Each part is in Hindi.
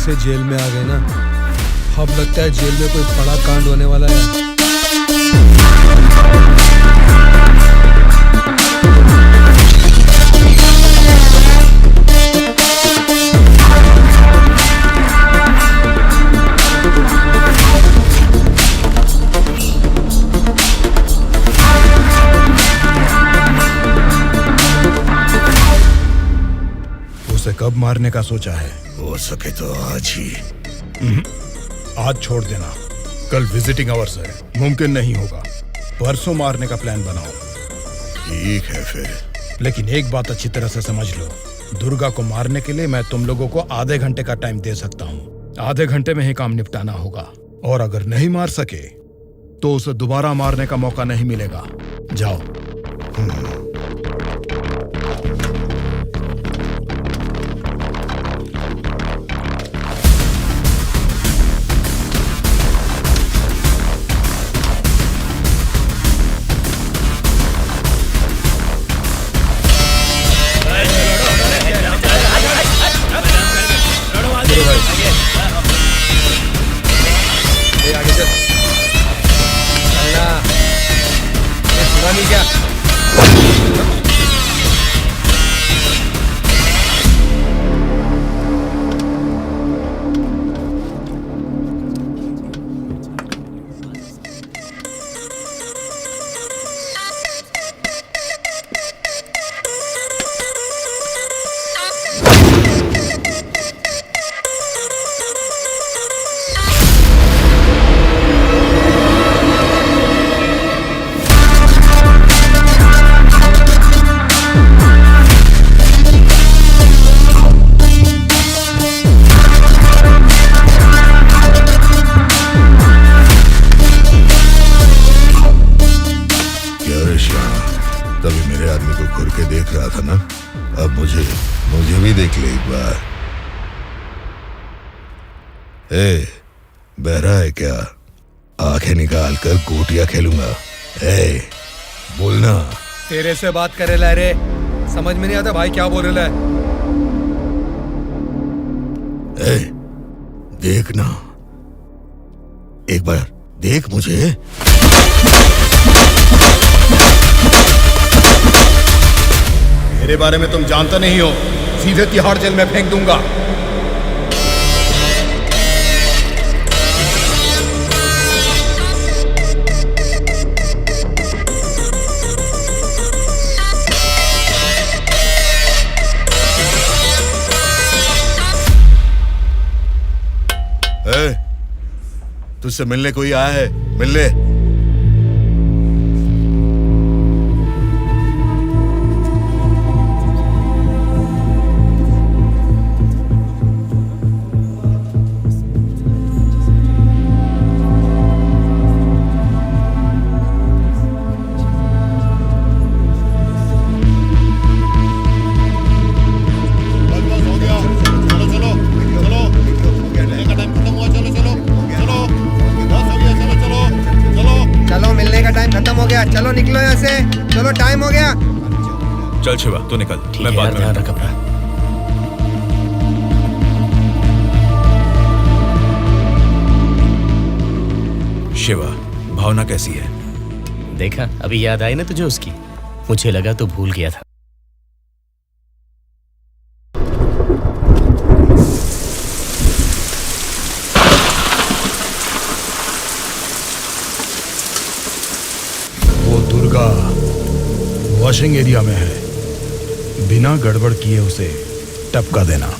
से जेल में आ गए ना, अब लगता है जेल में कोई बड़ा कांड होने वाला है। उसे कब मारने का सोचा है? हो सके तो आज ही। आज छोड़ देना, कल विजिटिंग आवर्स है, मुमकिन नहीं होगा। परसों मारने का प्लान बनाओ। ठीक है फिर। लेकिन एक बात अच्छी तरह से समझ लो, दुर्गा को मारने के लिए मैं तुम लोगों को आधे घंटे का टाइम दे सकता हूँ। आधे घंटे में ही काम निपटाना होगा, और अगर नहीं मार सके तो उसे दोबारा मारने का मौका नहीं मिलेगा। जाओ। आगे चल। अल्लाह, ये सुना नहीं क्या? तभी मेरे आदमी को घूर के देख रहा था ना, अब मुझे भी देख ले एक बार। ए, बहरा है क्या? आंखें निकाल कर गोटियां खेलूंगा। ए, बोलना। तेरे से बात करे ला रे, समझ में नहीं आता भाई क्या बोल रहा है। ए, देखना, एक बार देख मुझे। मेरे बारे में तुम जानता नहीं हो, सीधे तिहाड़ जेल में फेंक दूंगा। तुझसे मिलने कोई आया है? मिलने। चलो निकलो यहाँ से, चलो टाइम हो गया। चल शिवा तू निकल, मैं बाद में रख अपना। शिवा, भावना कैसी है? देखा, अभी याद आई ना तुझे उसकी? मुझे लगा तू भूल गया था। वॉशिंग एरिया में है, बिना गड़बड़ किए उसे टपका देना।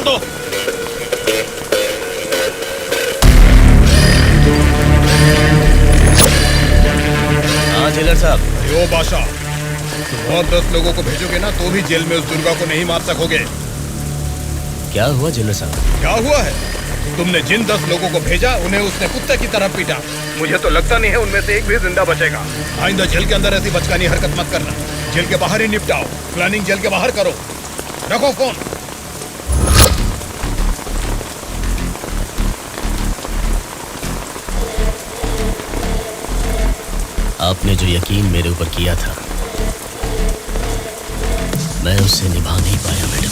डाल दो। हाँ जेलर साहब। यो बादशाह, तुम और 10 लोगों को भेजोगे ना तो भी जेल में उस दुर्गा को नहीं मार सकोगे। क्या हुआ जेलर साहब? क्या हुआ है? तुमने जिन 10 लोगों को भेजा उन्हें उसने कुत्ते की तरह पीटा। मुझे तो लगता नहीं है उनमें से एक भी जिंदा बचेगा। आइंदा जेल के अंदर ऐसी बचकानी हरकत मत करना। जेल के बाहर ही निपटाओ। प्लानिंग जेल के बाहर करो। रखो फोन। आपने जो यकीन मेरे ऊपर किया था, मैं उससे निभा नहीं पाया मैडम।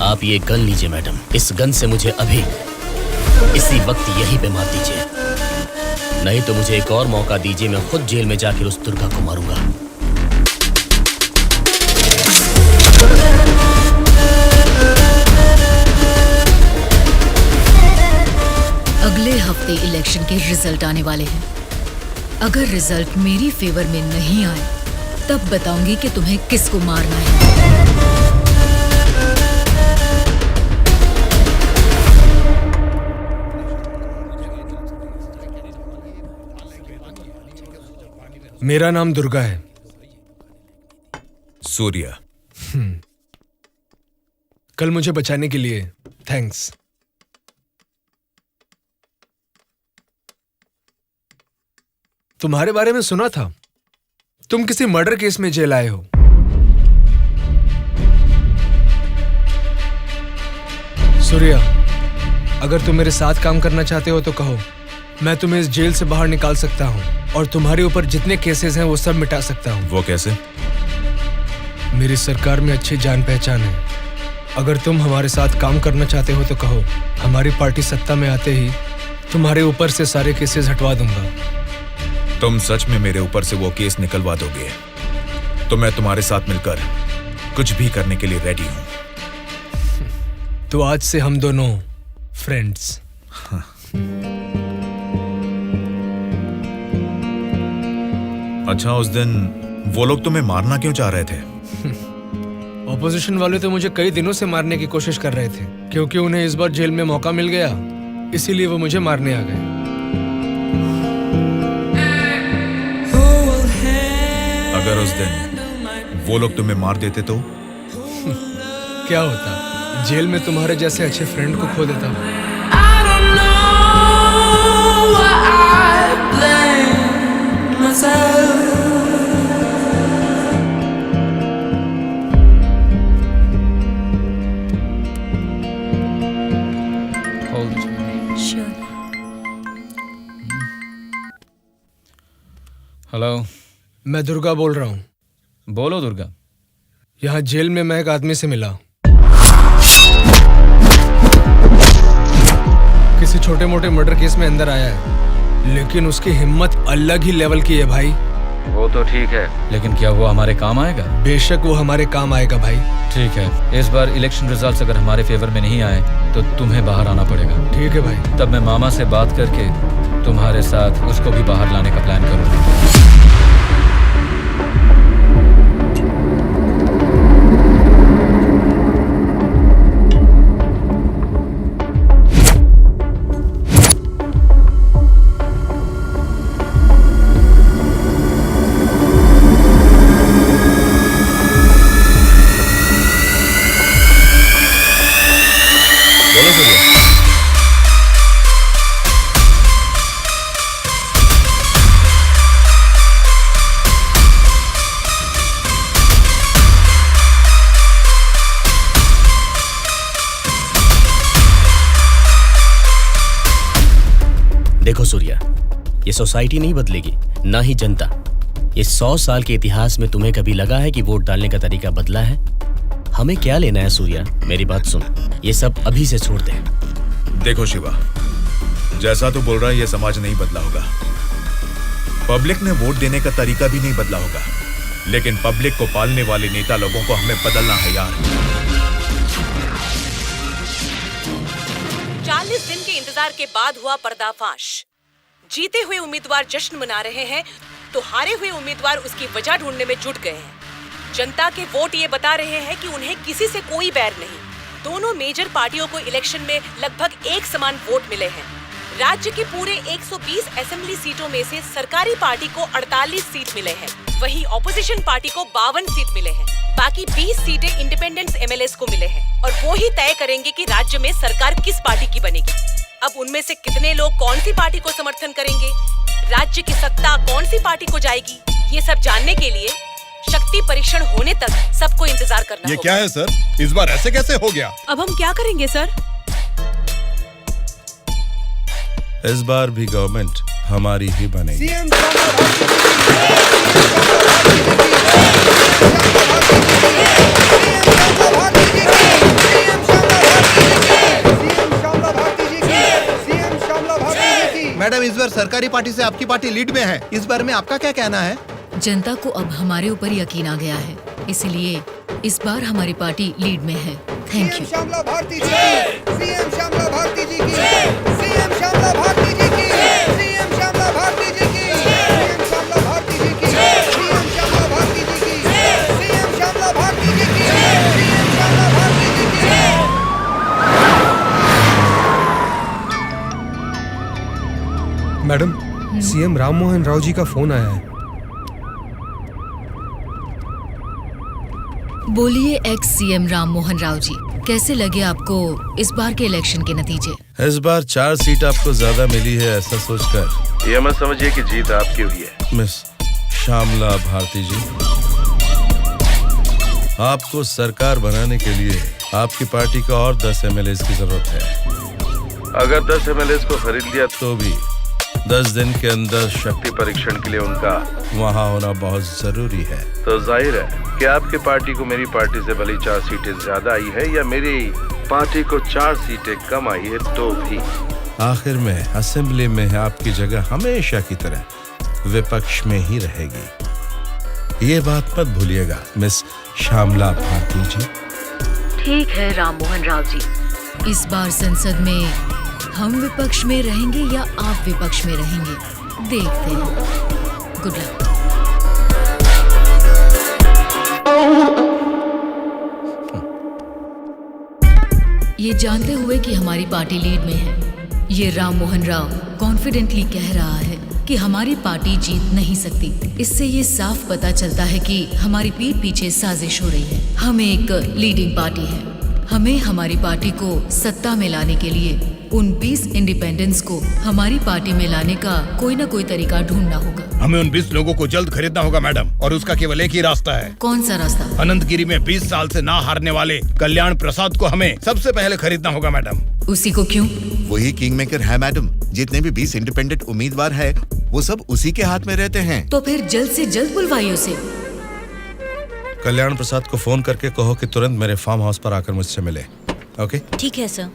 आप ये गन लीजिए मैडम। इस गन से मुझे अभी इसी वक्त यहीं पे मार दीजिए, नहीं तो मुझे एक और मौका दीजिए। मैं खुद जेल में जाकर उस दुर्गा को मारूंगा। अगले हफ्ते इलेक्शन के रिजल्ट आने वाले हैं। अगर रिजल्ट मेरी फेवर में नहीं आए तब बताऊंगी कि तुम्हें किसको मारना है। मेरा नाम दुर्गा है। सूर्या। कल मुझे बचाने के लिए थैंक्स। तुम्हारे बारे में सुना था, तुम किसी मर्डर केस में जेल आए हो। सूर्या, अगर तुम मेरे साथ काम करना चाहते हो तो कहो, मैं तुम्हें इस जेल से बाहर निकाल सकता हूँ और तुम्हारे ऊपर जितने केसेस हैं वो सब मिटा सकता हूँ। वो कैसे? मेरी सरकार में अच्छी जान पहचान है। अगर तुम हमारे साथ काम करना चाहते हो तो कहो, हमारी पार्टी सत्ता में आते ही तुम्हारे ऊपर से सारे केसेस हटवा दूंगा। तुम सच में मेरे ऊपर से वो केस निकलवा दोगे तो मैं तुम्हारे साथ मिलकर कुछ भी करने के लिए रेडी हूं। तो आज से हम दोनों फ्रेंड्स। अच्छा, उस दिन वो लोग तुम्हें मारना क्यों चाह रहे थे? ऑपोजिशन वाले तो मुझे कई दिनों से मारने की कोशिश कर रहे थे, क्योंकि उन्हें इस बार जेल में मौका मिल गया, इसीलिए वो मुझे मारने आ गए। अगर उस दिन वो लोग तुम्हें मार देते तो? क्या होता? जेल में तुम्हारे जैसे अच्छे फ्रेंड को खो देता। हेलो, मैं दुर्गा बोल रहा हूँ। बोलो दुर्गा। यहाँ जेल में मैं एक आदमी से मिला। किसी छोटे मोटे मर्डर केस में अंदर आया है, लेकिन उसकी हिम्मत अलग ही लेवल की है भाई। वो तो ठीक है, लेकिन क्या वो हमारे काम आएगा? बेशक वो हमारे काम आएगा भाई। ठीक है, इस बार इलेक्शन रिजल्ट्स अगर हमारे फेवर में नहीं आए तो तुम्हें बाहर आना पड़ेगा। ठीक है भाई। तब मैं मामा से बात करके तुम्हारे साथ उसको भी बाहर लाने का प्लान करूँगा। देखो सूर्या, ये सोसाइटी नहीं बदलेगी, ना ही जनता। ये 100 साल के इतिहास में तुम्हें कभी लगा है कि वोट डालने का तरीका बदला है? हमें क्या लेना है सूर्या, मेरी बात सुन, ये सब अभी से छोड़ दे। देखो शिवा, जैसा तू बोल रहा है ये समाज नहीं बदला होगा, पब्लिक ने वोट देने का तरीका भी नहीं बदला होगा, लेकिन पब्लिक को पालने वाले नेता लोगों को हमें बदलना है यार। 40 दिन के इंतजार के बाद हुआ पर्दाफाश। जीते हुए उम्मीदवार जश्न मना रहे हैं तो हारे हुए उम्मीदवार उसकी वजह ढूंढने में जुट गए हैं। जनता के वोट ये बता रहे हैं कि उन्हें किसी से कोई बैर नहीं। दोनों मेजर पार्टियों को इलेक्शन में लगभग एक समान वोट मिले हैं। राज्य के पूरे 120 असेंबली सीटों में से सरकारी पार्टी को 48 सीट मिले हैं, वहीं ऑपोजिशन पार्टी को 52 सीट मिले हैं। बाकी 20 सीटें इंडिपेंडेंट एमएलएस को मिले हैं और वो ही तय करेंगे कि राज्य में सरकार किस पार्टी की बनेगी। अब उनमें से कितने लोग कौन सी पार्टी को समर्थन करेंगे, राज्य की सत्ता कौन सी पार्टी को जाएगी, ये सब जानने के लिए शक्ति परीक्षण होने तक सबको इंतजार करना ये होगा। क्या है सर, इस बार ऐसे कैसे हो गया? अब हम क्या करेंगे सर? इस बार भी गवर्नमेंट हमारी ही बनेगी। मैडम, इस बार सरकारी पार्टी से आपकी पार्टी लीड में है। इस बार में आपका क्या कहना है? जनता को अब हमारे ऊपर यकीन आ गया है, इसलिए इस बार हमारी पार्टी लीड में है। Thank you. श्यामला भारती जी की, सीएम श्यामला भारती जी की, सीएम श्यामला भारती जी की, सीएम श्यामला भारती जी की, सीएम श्यामला भारती जी की, सीएम श्यामला भारती जी की, सीएम श्यामला भारती जी की, सीएम श्यामला भारती जी की। मैडम, सीएम राम मोहन राव जी का फोन आया है। बोलिए एक्स सीएम राम मोहन राव जी, कैसे लगे आपको इस बार के इलेक्शन के नतीजे? इस बार 4 सीट आपको ज्यादा मिली है, ऐसा सोचकर ये मत समझिए कि जीत आपकी हुई है। मिस श्यामला भारती जी, आपको सरकार बनाने के लिए आपकी पार्टी का और 10 एमएलए की जरूरत है। अगर 10 एमएलए को खरीद लिया तो भी 10 दिन के अंदर शक्ति परीक्षण के लिए उनका वहाँ होना बहुत जरूरी है। तो जाहिर है कि आपकी पार्टी को मेरी पार्टी से भले 4 सीटें ज्यादा आई है या मेरी पार्टी को 4 सीटें कम आई है, तो भी आखिर में असेंबली में आपकी जगह हमेशा की तरह विपक्ष में ही रहेगी। ये बात मत भूलिएगा मिस श्यामला भारती जी। ठीक है राम मोहन राव जी, इस बार संसद में हम विपक्ष में रहेंगे या आप विपक्ष में रहेंगे, देखते हैं। Good luck. ये जानते हुए कि हमारी पार्टी लीड में है, ये राम मोहन राव कॉन्फिडेंटली कह रहा है कि हमारी पार्टी जीत नहीं सकती। इससे ये साफ पता चलता है कि हमारी पीठ पीछे साजिश हो रही है। हम एक लीडिंग पार्टी है, हमें हमारी पार्टी को सत्ता में लाने के लिए उन 20 इंडिपेंडेंस को हमारी पार्टी में लाने का कोई न कोई तरीका ढूंढना होगा। हमें उन 20 लोगों को जल्द खरीदना होगा मैडम, और उसका केवल एक ही रास्ता है। कौन सा रास्ता? अनंतगिरी में 20 साल से ना हारने वाले कल्याण प्रसाद को हमें सबसे पहले खरीदना होगा मैडम। उसी को क्यों? वही किंग मेकर है मैडम। जितने भी 20 इंडिपेंडेंट उम्मीदवार है वो सब उसी के हाथ में रहते हैं। तो फिर जल्द से जल्द बुलवाइए उसे। कल्याण प्रसाद को फोन करके कहो कि तुरंत मेरे फार्म हाउस पर आकर मुझसे मिले। ओके? ठीक है सर।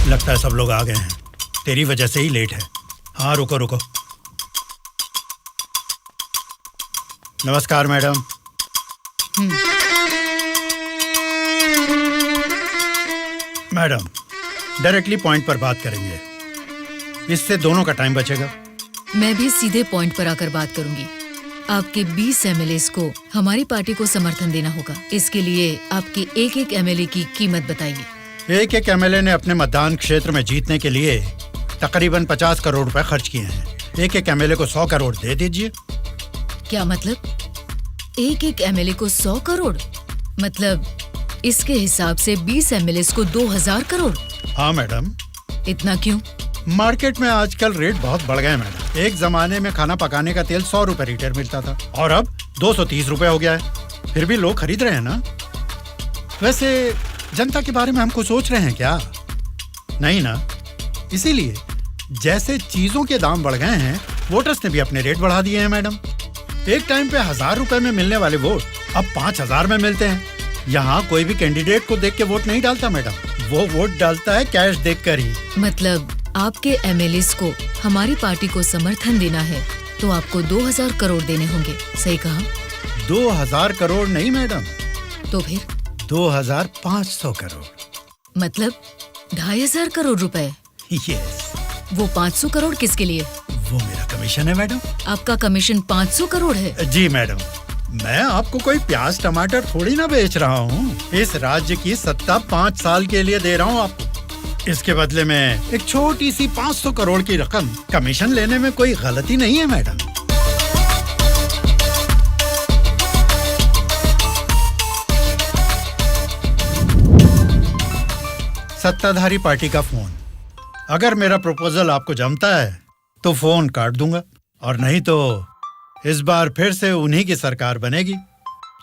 लगता है सब लोग आ गए हैं, तेरी वजह से ही लेट है। हाँ रुको रुको। नमस्कार मैडम। मैडम, डायरेक्टली पॉइंट पर बात करेंगे, इससे दोनों का टाइम बचेगा। मैं भी सीधे पॉइंट पर आकर बात करूंगी। आपके 20 एमएलएस को हमारी पार्टी को समर्थन देना होगा। इसके लिए आपके एक एमएलए की कीमत बताइए। एक एमएलए ने अपने मतदान क्षेत्र में जीतने के लिए तकरीबन 50 करोड़ रुपए खर्च किए हैं। एक एमएलए को 100 करोड़ दे दीजिए। क्या मतलब? एक एमएलए को 100 करोड़? मतलब इसके हिसाब से 20 एमएलए को 2000 करोड़? हाँ मैडम। इतना क्यों? मार्केट में आजकल रेट बहुत बढ़ गए मैडम। एक जमाने में खाना पकाने का तेल 100 रुपए लीटर मिलता था और अब 230 रुपए हो गया है। फिर भी लोग खरीद रहे हैं ना। वैसे जनता के बारे में हम कुछ सोच रहे हैं क्या? नहीं ना। इसीलिए जैसे चीजों के दाम बढ़ गए हैं, वोटर्स ने भी अपने रेट बढ़ा दिए हैं मैडम। एक टाइम पे 1000 रुपए में मिलने वाले वोट अब 5000 में मिलते हैं। यहाँ कोई भी कैंडिडेट को देख के वोट नहीं डालता मैडम, वो वोट डालता है कैश देखकर ही। मतलब आपके एमएलएस को हमारी पार्टी को समर्थन देना है तो आपको 2000 करोड़ देने होंगे, सही कहा? 2000 करोड़ नहीं मैडम। तो फिर? 2500 करोड़। मतलब 2500 करोड़ रुपए। यस, वो 500 करोड़ किसके लिए? वो मेरा कमीशन है मैडम। आपका कमीशन 500 करोड़ है? जी मैडम, मैं आपको कोई प्याज टमाटर थोड़ी ना बेच रहा हूँ। इस राज्य की सत्ता 5 साल के लिए दे रहा हूँ आपको। इसके बदले में एक छोटी सी 500 करोड़ की रकम कमीशन लेने में कोई गलती नहीं है मैडम। सत्ताधारी पार्टी का फोन। अगर मेरा प्रपोजल आपको जमता है तो फोन काट दूंगा, और नहीं तो इस बार फिर से उन्हीं की सरकार बनेगी।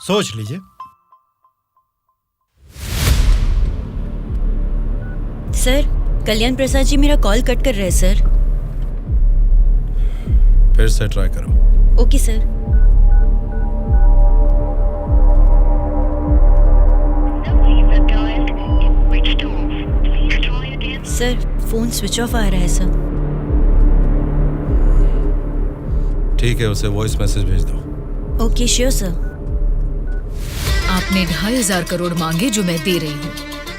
सोच लीजिए। सर, कल्याण प्रसाद जी मेरा कॉल कट कर रहे हैं सर। फिर से ट्राई करो। Okay sir. Sir, phone switch off आ रहा है सर। ठीक है, उसे वॉइस मैसेज भेज दो। Okay sure sir. आपने 2,500 करोड़ मांगे जो मैं दे रही हूँ।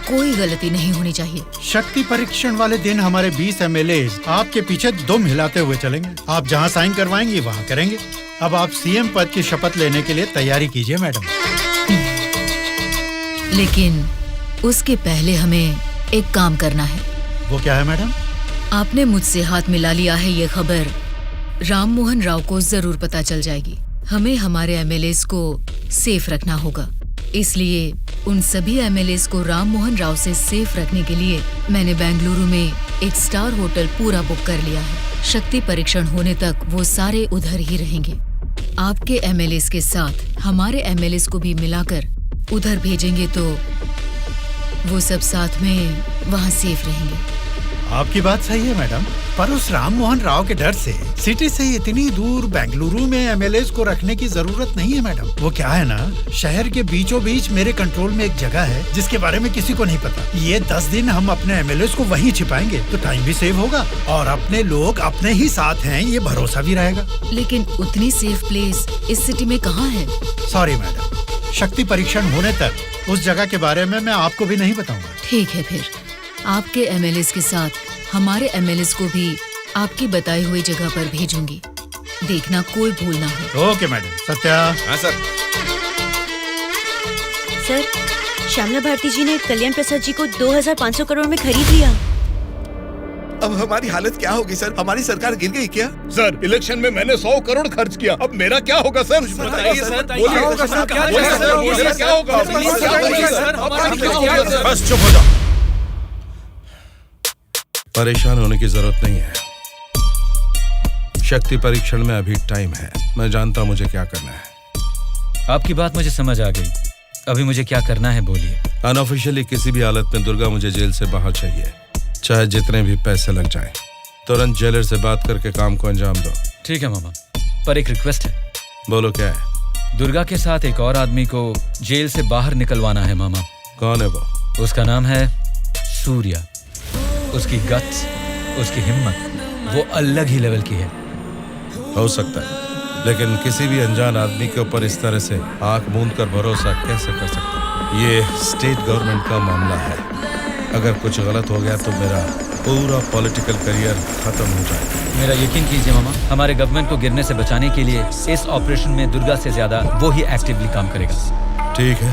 कोई गलती नहीं होनी चाहिए। शक्ति परीक्षण वाले दिन हमारे 20 एमएलए आपके पीछे दुम हिलाते हुए चलेंगे। आप जहाँ साइन करवाएंगी वहाँ करेंगे। अब आप सीएम पद की शपथ लेने के लिए तैयारी कीजिए मैडम। लेकिन उसके पहले हमें एक काम करना है। वो क्या है मैडम? आपने मुझसे हाथ मिला लिया है, ये खबर राम मोहन राव को जरूर पता चल जाएगी। हमें हमारे एमएलएस को सेफ रखना होगा। इसलिए उन सभी एमएलएस को राम मोहन राव से सेफ रखने के लिए मैंने बेंगलुरु में एक स्टार होटल पूरा बुक कर लिया है। शक्ति परीक्षण होने तक वो सारे उधर ही रहेंगे। आपके एमएलएस के साथ हमारे एमएलएस को भी मिलाकर उधर भेजेंगे तो वो सब साथ में वहाँ सेफ रहेंगे। आपकी बात सही है मैडम, पर उस राम मोहन राव के डर से सिटी से इतनी दूर बेंगलुरु में एमएलएस को रखने की जरूरत नहीं है मैडम। वो क्या है ना, शहर के बीचों बीच मेरे कंट्रोल में एक जगह है जिसके बारे में किसी को नहीं पता। ये 10 दिन हम अपने एमएलएस को वहीं छिपाएंगे तो टाइम भी सेव होगा और अपने लोग अपने ही साथ हैं, ये भरोसा भी रहेगा। लेकिन उतनी सेफ प्लेस इस सिटी में कहाँ है? सॉरी मैडम, शक्ति परीक्षण होने तक उस जगह के बारे में मैं आपको भी नहीं बताऊंगा। ठीक है, फिर आपके एमएलएस के साथ हमारे एमएलएस को भी आपकी बताई हुई जगह पर भेजूंगी। देखना कोई भूल ना हो। Okay madam. सत्या। हाँ सर। सर, श्यामला भारती जी ने कल्याण प्रसाद जी को 2,500 करोड़ में खरीद लिया। अब हमारी हालत क्या होगी सर? हमारी सरकार गिर गई क्या? सर, इलेक्शन में मैंने 100 करोड़ खर्च किया, अब मेरा क्या होगा सर? बताइए सर, क्या होगा? बस चुप हो जाओ। परेशान होने की जरूरत नहीं है। शक्ति परीक्षण में अभी टाइम है। मैं जानता हूं मुझे क्या करना है। आपकी बात मुझे समझ आ गई। अभी मुझे क्या करना है बोलिए। अनऑफिशियली किसी भी हालत में दुर्गा मुझे जेल से बाहर चाहिए, चाहे जितने भी पैसे लग जाएं। तुरंत जेलर से बात करके काम को अंजाम दो। ठीक है मामा, पर एक रिक्वेस्ट है। बोलो क्या है? दुर्गा के साथ एक और आदमी को जेल से बाहर निकलवाना है मामा। कौन है वो? उसका नाम है सूर्या। उसकी गट्स, उसकी हिम्मत, वो अलग ही लेवल की है। हो सकता है, लेकिन किसी भी अनजान आदमी के ऊपर इस तरह से आंख मूंद कर भरोसा कैसे कर सकता? ये स्टेट गवर्नमेंट का मामला है। अगर कुछ गलत हो गया तो मेरा पूरा पॉलिटिकल करियर खत्म हो जाएगा। मेरा यकीन कीजिए मामा, हमारे गवर्नमेंट को गिरने से बचाने के लिए इस ऑपरेशन में दुर्गा से ज्यादा वो ही एक्टिवली काम करेगा। ठीक है,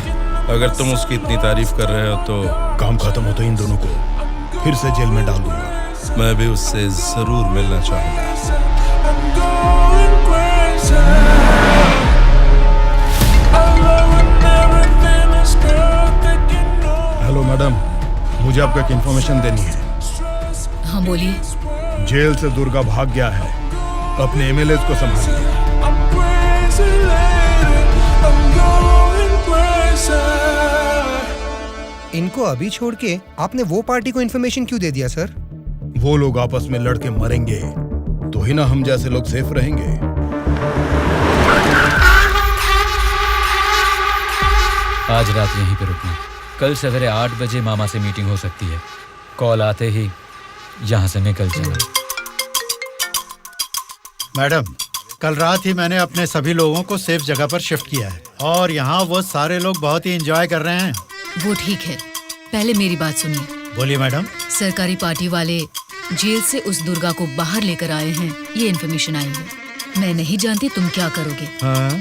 अगर तुम उसकी इतनी तारीफ कर रहे हो तो काम खत्म होते इन दोनों को फिर से जेल में डाल दूंगा। मैं भी उससे जरूर मिलना चाहूंगा। हेलो मैडम, मुझे आपको एक इन्फॉर्मेशन देनी है। हाँ बोलिए। जेल से दुर्गा भाग गया है, अपने एमएलएस को संभालिए। इनको अभी छोड़ के आपने वो पार्टी को इन्फॉर्मेशन क्यों दे दिया सर? वो लोग आपस में लड़के मरेंगे तो ही ना हम जैसे लोग सेफ रहेंगे। आज रात यहीं पे रुकना। कल सवेरे 8 बजे मामा से मीटिंग हो सकती है। कॉल आते ही यहाँ से निकल जाना। मैडम, कल रात ही मैंने अपने सभी लोगों को सेफ जगह पर शिफ्ट किया है और यहाँ वो सारे लोग बहुत ही एंजॉय कर रहे हैं। वो ठीक है, पहले मेरी बात सुनिए। बोलिए मैडम। सरकारी पार्टी वाले जेल से उस दुर्गा को बाहर लेकर आए हैं, ये इन्फॉर्मेशन आई है। मैं नहीं जानती तुम क्या करोगे, हाँ?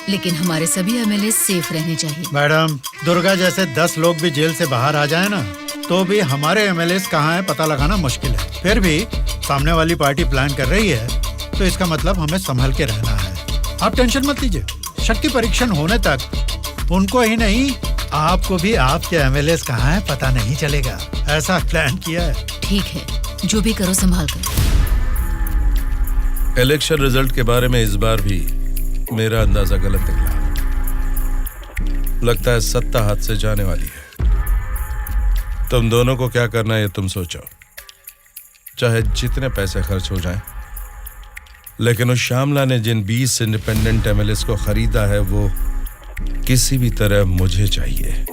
लेकिन हमारे सभी एमएलए सेफ रहने चाहिए। मैडम, दुर्गा जैसे 10 लोग भी जेल से बाहर आ जाए ना, तो भी हमारे एमएलए कहाँ है पता लगाना मुश्किल है। फिर भी सामने वाली पार्टी प्लान कर रही है, तो इसका मतलब हमें संभल के रहना है। आप टेंशन मत लीजिए, शक्ति परीक्षण होने तक उनको ही नहीं, आपको भी आपके एमएलए कहाँ है पता नहीं चलेगा। ऐसा प्लान किया है। ठीक है, जो भी करो संभाल कर। इलेक्शन रिजल्ट के बारे में इस बार भी मेरा अंदाजा गलत निकला। लगता है सत्ता हाथ से जाने वाली है। तुम दोनों को क्या करना है ये तुम सोचो, चाहे जितने पैसे खर्च हो जाएं, लेकिन उस श्यामला ने जिन 20 इंडिपेंडेंट एमएलएस को खरीदा है वो किसी भी तरह मुझे चाहिए।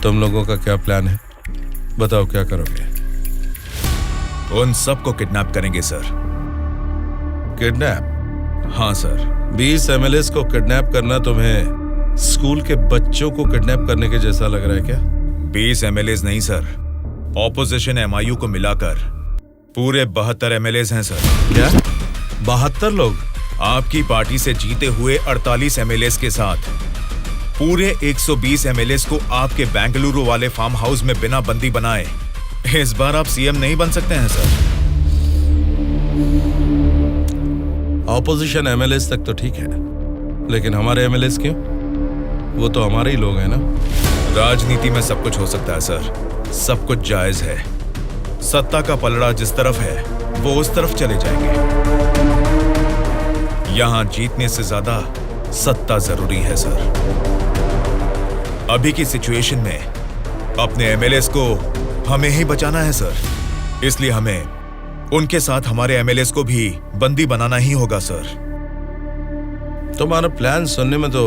तुम लोगों का क्या प्लान है, बताओ क्या करोगे? उन सबको किडनैप करेंगे सर। किडनैप? हाँ सर। 20 एमएलएस को किडनैप करना तुम्हें स्कूल के बच्चों को किडनैप करने के जैसा लग रहा है क्या? 20 एमएलएस नहीं सर, ऑपोजिशन एमआईयू को मिलाकर पूरे 72 एमएलएस हैं सर। क्या 72 लोग? आपकी पार्टी से जीते हुए 48 एमएलएस के साथ पूरे 120 एमएलएस को आपके बेंगलुरु वाले फार्म हाउस में बिना बंदी बनाए इस बार आप सीएम नहीं बन सकते हैं सर। ऑपोजिशन एमएलएस तक तो ठीक है, लेकिन हमारे एमएलएस क्यों? वो तो हमारे ही लोग हैं ना। राजनीति में सब कुछ हो सकता है सर, सब कुछ जायज है। सत्ता का पलड़ा जिस तरफ है वो उस तरफ चले जाएंगे। यहां जीतने से ज्यादा सत्ता जरूरी है सर। अभी की सिचुएशन में अपने एमएलएस को हमें ही बचाना है सर, इसलिए हमें उनके साथ हमारे एमएलएस को भी बंदी बनाना ही होगा सर। तुम्हारा प्लान सुनने में तो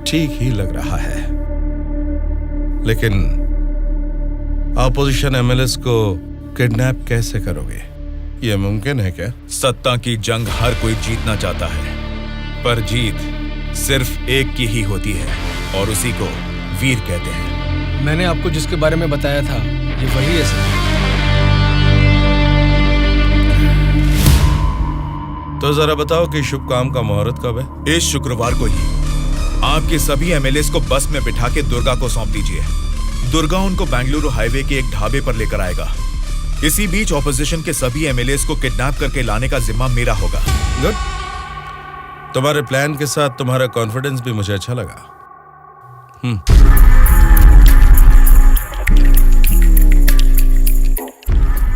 ठीक ही लग रहा है, लेकिन ऑपोजिशन एमएलएस को किडनैप कैसे करोगे? ये मुमकिन है क्या? सत्ता की जंग हर कोई जीतना चाहता है, पर जीत सिर्फ एक की ही होती है और उसी को वीर कहते हैं। मैंने आपको जिसके बारे में बताया था ये वही है सर। तो जरा बताओ कि शुभ काम का मुहूर्त कब है? इस शुक्रवार को ही आपके सभी एमएलएस को बस में बिठा के दुर्गा को सौंप दीजिए। दुर्गा उनको बेंगलुरु हाईवे के एक ढाबे पर लेकर आएगा। इसी बीच ऑपोजिशन के सभी एमएलएस को किडनैप करके लाने का जिम्मा मेरा होगा। गुड। तुम्हारे प्लान के साथ तुम्हारा कॉन्फिडेंस भी मुझे अच्छा लगा।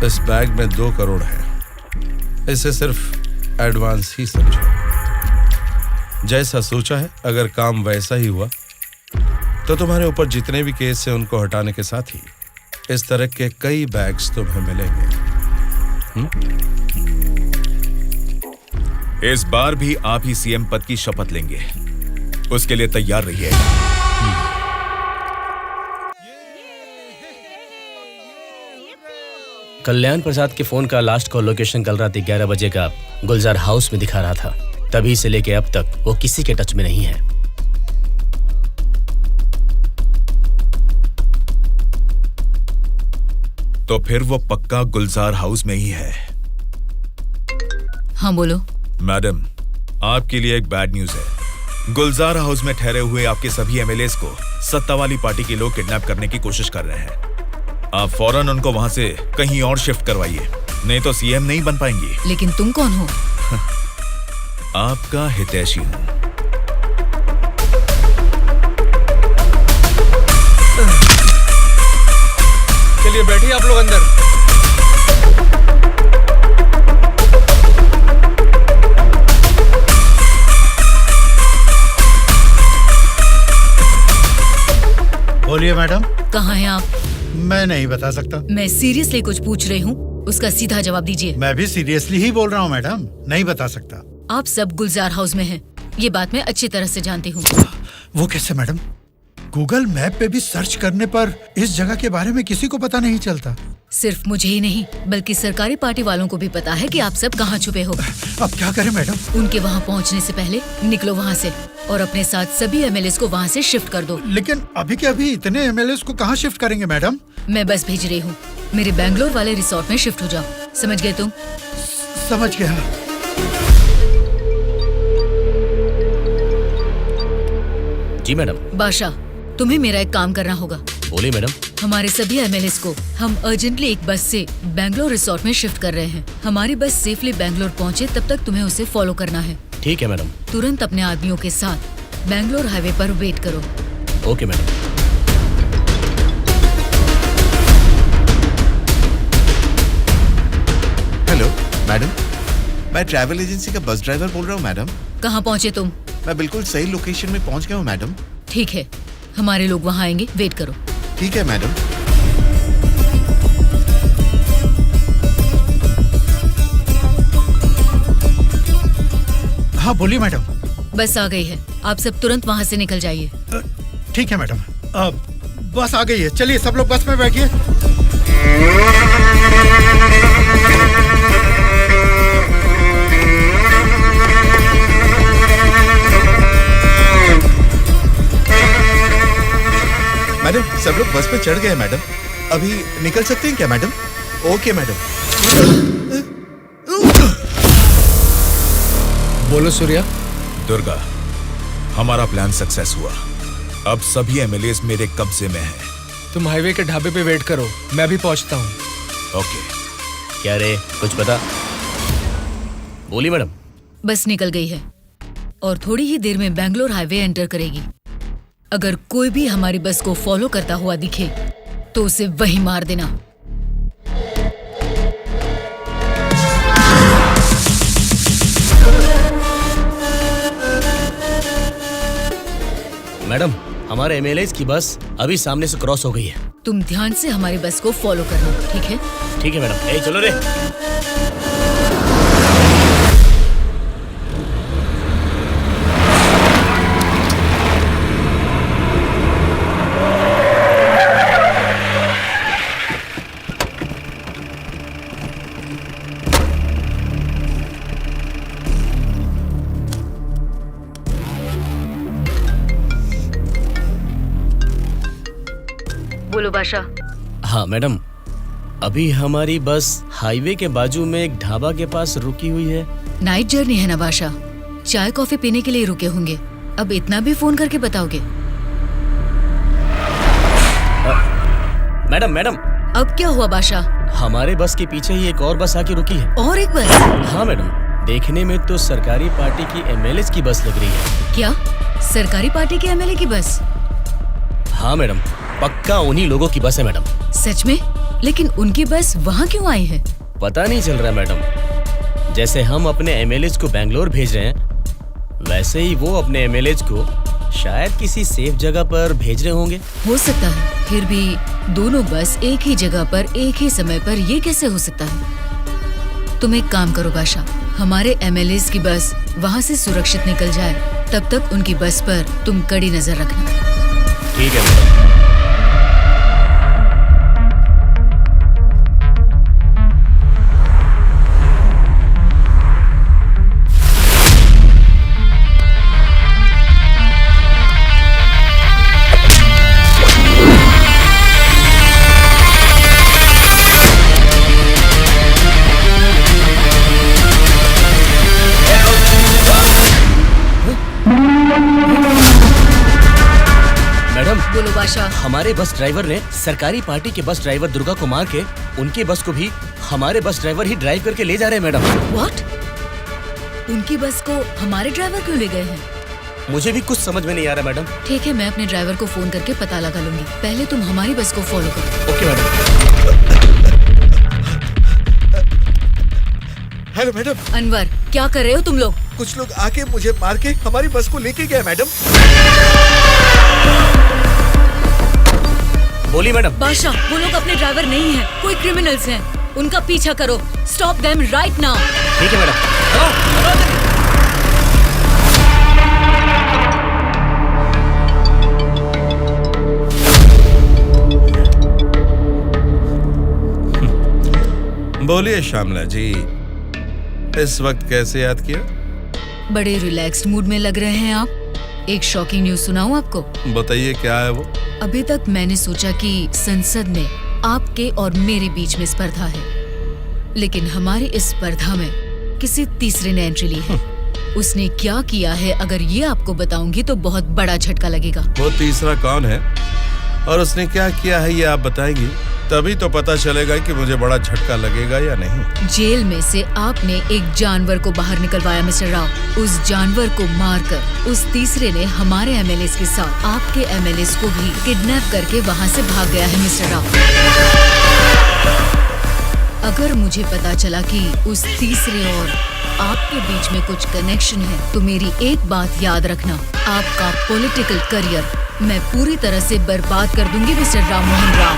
इस बैग में 2 करोड़ है, इसे सिर्फ एडवांस ही समझो। जैसा सोचा है, अगर काम वैसा ही हुआ तो तुम्हारे ऊपर जितने भी केस हैं उनको हटाने के साथ ही इस तरह के कई बैग्स तुम्हें मिलेंगे। इस बार भी आप ही सीएम पद की शपथ लेंगे, उसके लिए तैयार रहिए। कल्याण प्रसाद के फोन का लास्ट कॉल लोकेशन कल रात 11 बजे का गुलजार हाउस में दिखा रहा था। तभी से लेके अब तक वो किसी के टच में नहीं है। तो फिर वो पक्का गुलजार हाउस में ही है। हाँ बोलो। मैडम, आपके लिए एक बैड न्यूज है। गुलजार हाउस में ठहरे हुए आपके सभी एमएलएस को सत्ता वाली पार्टी के लोग किडनैप करने की कोशिश कर रहे हैं। आप फौरन उनको वहां से कहीं और शिफ्ट करवाइए, नहीं तो सीएम नहीं बन पाएंगी। लेकिन तुम कौन हो? आपका हितैषी हूं। चलिए बैठिए आप लोग अंदर। बोलिए मैडम। कहाँ हैं आप? मैं नहीं बता सकता। मैं सीरियसली कुछ पूछ रही हूँ, उसका सीधा जवाब दीजिए। मैं भी सीरियसली ही बोल रहा हूँ मैडम, नहीं बता सकता। आप सब गुलजार हाउस में हैं, ये बात मैं अच्छी तरह से जानती हूँ। वो कैसे मैडम? गूगल मैप पे भी सर्च करने पर इस जगह के बारे में किसी को पता नहीं चलता। सिर्फ मुझे ही नहीं बल्कि सरकारी पार्टी वालों को भी पता है कि आप सब कहाँ छुपे हो। अब क्या करें मैडम? उनके वहाँ पहुँचने से पहले निकलो वहाँ से और अपने साथ सभी एमएलएस को वहाँ से शिफ्ट कर दो। लेकिन अभी के अभी इतने एमएलएस को कहाँ शिफ्ट करेंगे मैडम? मैं बस भेज रही हूँ, मेरे बैंगलोर वाले रिसोर्ट में शिफ्ट हो जाओ। समझ गए तुम? समझ गया। जी मैडम। बादशाह, तुम्हें मेरा एक काम करना होगा। बोलिए मैडम। हमारे सभी एमएलएस को हम अर्जेंटली एक बस से बैंगलोर रिसोर्ट में शिफ्ट कर रहे हैं। हमारी बस सेफली बैंगलोर पहुंचे तब तक तुम्हें उसे फॉलो करना है। ठीक है मैडम। तुरंत अपने आदमियों के साथ बैंगलोर हाईवे पर वेट करो। Okay madam. हेलो मैडम, मैं ट्रैवल एजेंसी का बस ड्राइवर बोल रहा हूँ मैडम। कहाँ पहुँचे तुम? मैं बिल्कुल सही लोकेशन में पहुँच गया हूँ मैडम। ठीक है, हमारे लोग वहाँ आएंगे, वेट करो। ठीक है मैडम। हाँ बोलिए मैडम। बस आ गई है, आप सब तुरंत वहाँ से निकल जाइए। ठीक है मैडम। बस आ गई है, चलिए सब लोग बस में बैठिए। मैडम सब लोग बस पे चढ़ गए मैडम। अभी निकल सकते हैं क्या मैडम? Okay madam. बोलो सूर्या। दुर्गा, हमारा प्लान सक्सेस हुआ। अब सभी एमएलएस मेरे कब्जे में हैं। तुम हाईवे के ढाबे पे वेट करो, मैं भी पहुंचता हूँ। ओके। क्या रे, कुछ पता? बोली मैडम। बस निकल गई है और थोड़ी ही देर में बैंगलोर हाईवे एंटर करेगी। अगर कोई भी हमारी बस को फॉलो करता हुआ दिखे तो उसे वहीं मार देना। मैडम, हमारे एमएलएस की बस अभी सामने से क्रॉस हो गई है। तुम ध्यान से हमारी बस को फॉलो करना, ठीक है? ठीक है मैडम। ए चलो रे। बोलो बादशाह। हाँ मैडम, अभी हमारी बस हाईवे के बाजू में एक ढाबा के पास रुकी हुई है। नाइट जर्नी है ना बादशाह, चाय कॉफी पीने के लिए रुके होंगे। अब इतना भी फोन करके बताओगे? Madam madam. अब क्या हुआ बादशाह? हमारे बस के पीछे ही एक और बस आके रुकी है। और एक बस? हाँ मैडम, देखने में तो सरकारी पार्टी की एमएलए की बस लग रही है। क्या सरकारी पार्टी के एमएलए की बस? हाँ मैडम, पक्का उन्हीं लोगों की बस है मैडम। सच में? लेकिन उनकी बस वहाँ क्यों आई है? पता नहीं चल रहा मैडम। जैसे हम अपने एमएलएज को बैंगलोर भेज रहे हैं, वैसे ही वो अपने एमएलएज को शायद किसी सेफ जगह पर भेज रहे होंगे। हो सकता है, फिर भी दोनों बस एक ही जगह पर एक ही समय पर ये कैसे हो सकता है? तुम एक काम करो बादशाह, हमारे एमएलएज की बस वहाँ से सुरक्षित निकल जाए, तब तक उनकी बस पर तुम कड़ी नजर रखना। ठीक है मैडम। बोलो बादशाह। हमारे बस ड्राइवर ने सरकारी पार्टी के बस ड्राइवर दुर्गा को मार के उनकी बस को भी हमारे बस ड्राइवर ही ड्राइव करके ले जा रहे हैं मैडम। व्हाट? उनकी बस को हमारे ड्राइवर क्यों ले गए हैं? मुझे भी कुछ समझ में नहीं आ रहा मैडम। ठीक है, मैं अपने ड्राइवर को फोन करके पता लगा लूंगी। पहले तुम हमारी बस को फॉलो करो। Okay madam. Hello madam. Anwar, क्या कर रहे हो तुम लोग? कुछ लोग आके मुझे मार के हमारी बस को लेके गए मैडम। बोली मैडम। बादशाह, वो लोग अपने ड्राइवर नहीं हैं, कोई क्रिमिनल्स हैं। उनका पीछा करो। Stop them right now. ठीक है मैडम। बोलिए श्यामला जी, इस वक्त कैसे याद किया? बड़े रिलैक्स्ड मूड में लग रहे हैं आप। एक शॉकिंग न्यूज सुनाऊं आपको? बताइए क्या है वो? अभी तक मैंने सोचा कि संसद में आपके और मेरे बीच में स्पर्धा है, लेकिन हमारी इस स्पर्धा में किसी तीसरे ने एंट्री ली है। उसने क्या किया है अगर ये आपको बताऊंगी तो बहुत बड़ा झटका लगेगा। वो तीसरा कौन है और उसने क्या किया है ये आप बताएंगी, तभी तो पता चलेगा कि मुझे बड़ा झटका लगेगा या नहीं। जेल में से आपने एक जानवर को बाहर निकलवाया मिस्टर राव। उस जानवर को मारकर उस तीसरे ने हमारे एमएलएस के साथ आपके एमएलएस को भी किडनैप करके वहाँ से भाग गया है मिस्टर राव। अगर मुझे पता चला कि उस तीसरे और आपके बीच में कुछ कनेक्शन है तो मेरी एक बात याद रखना, आपका पॉलिटिकल करियर मैं पूरी तरह से बर्बाद कर दूंगी मिस्टर राम मोहन राव।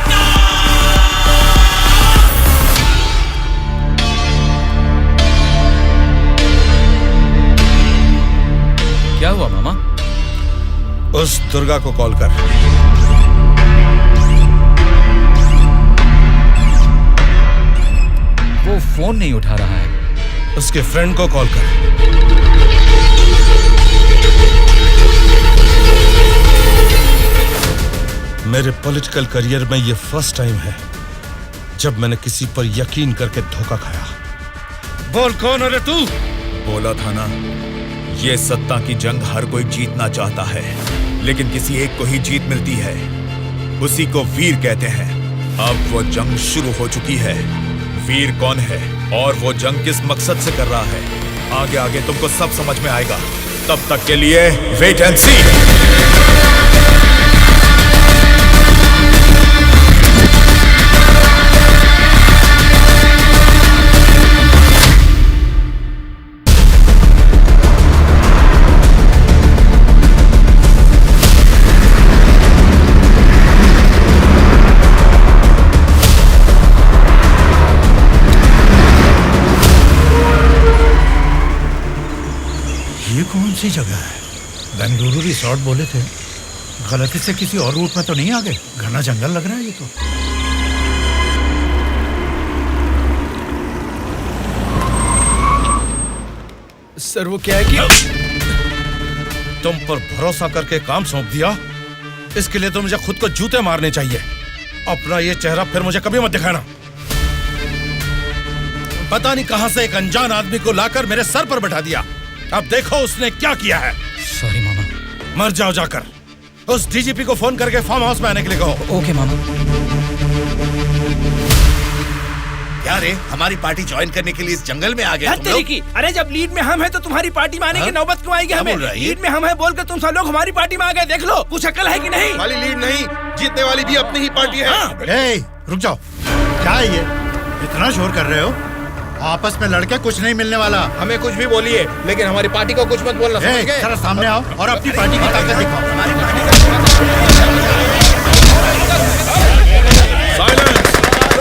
क्या हुआ मामा? उस दुर्गा को कॉल कर। वो फोन नहीं उठा रहा है। उसके फ्रेंड को कॉल कर। मेरे पॉलिटिकल करियर में ये फर्स्ट टाइम है जब मैंने किसी पर यकीन करके धोखा खाया। बोल कौन है रे तू? बोला था ना, ये सत्ता की जंग हर कोई जीतना चाहता है, लेकिन किसी एक को ही जीत मिलती है, उसी को वीर कहते हैं। अब वो जंग शुरू हो चुकी है। वीर कौन है और वो जंग किस मकसद से कर रहा है, आगे आगे तुमको सब समझ में आएगा। तब तक के लिए वेट एंड सी। ये कौन सी जगह है? बेंगलुरु रिसोर्ट बोले थे, गलती से किसी और रूट में तो नहीं आ गए? घना जंगल लग रहा है ये तो। सर वो क्या है कि तुम पर भरोसा करके काम सौंप दिया, इसके लिए तो मुझे खुद को जूते मारने चाहिए। अपना ये चेहरा फिर मुझे कभी मत दिखाना। पता नहीं कहां से एक अनजान आदमी को लाकर मेरे सर पर बैठा दिया। अब देखो उसने क्या किया है। सॉरी मामा। मर जाओ जाकर। उस डीजीपी को फोन करके फार्म हाउस में आने के लिए कहो। ओके मामा। क्या रे, हमारी पार्टी ज्वाइन करने के लिए इस जंगल में आ गए तुम लोग? अरे जब लीड में हम हैं तो तुम्हारी पार्टी में आने की नौबत क्यों आएगी हमें? लीड में हम हैं बोलकर तुम सब लोग हमारी पार्टी में आ गए। देख लो, कुछ अकल है कि नहीं? वाली लीड नहीं, जीतने वाली भी अपनी ही पार्टी है। रुक जाओ, क्या है ये? इतना शोर कर रहे हो? आपस में लड़के कुछ नहीं मिलने वाला। हमें कुछ भी बोलिए, लेकिन हमारी पार्टी को कुछ मत बोलना। जरा सामने आओ और अपनी पार्टी की ताकत दिखाओ।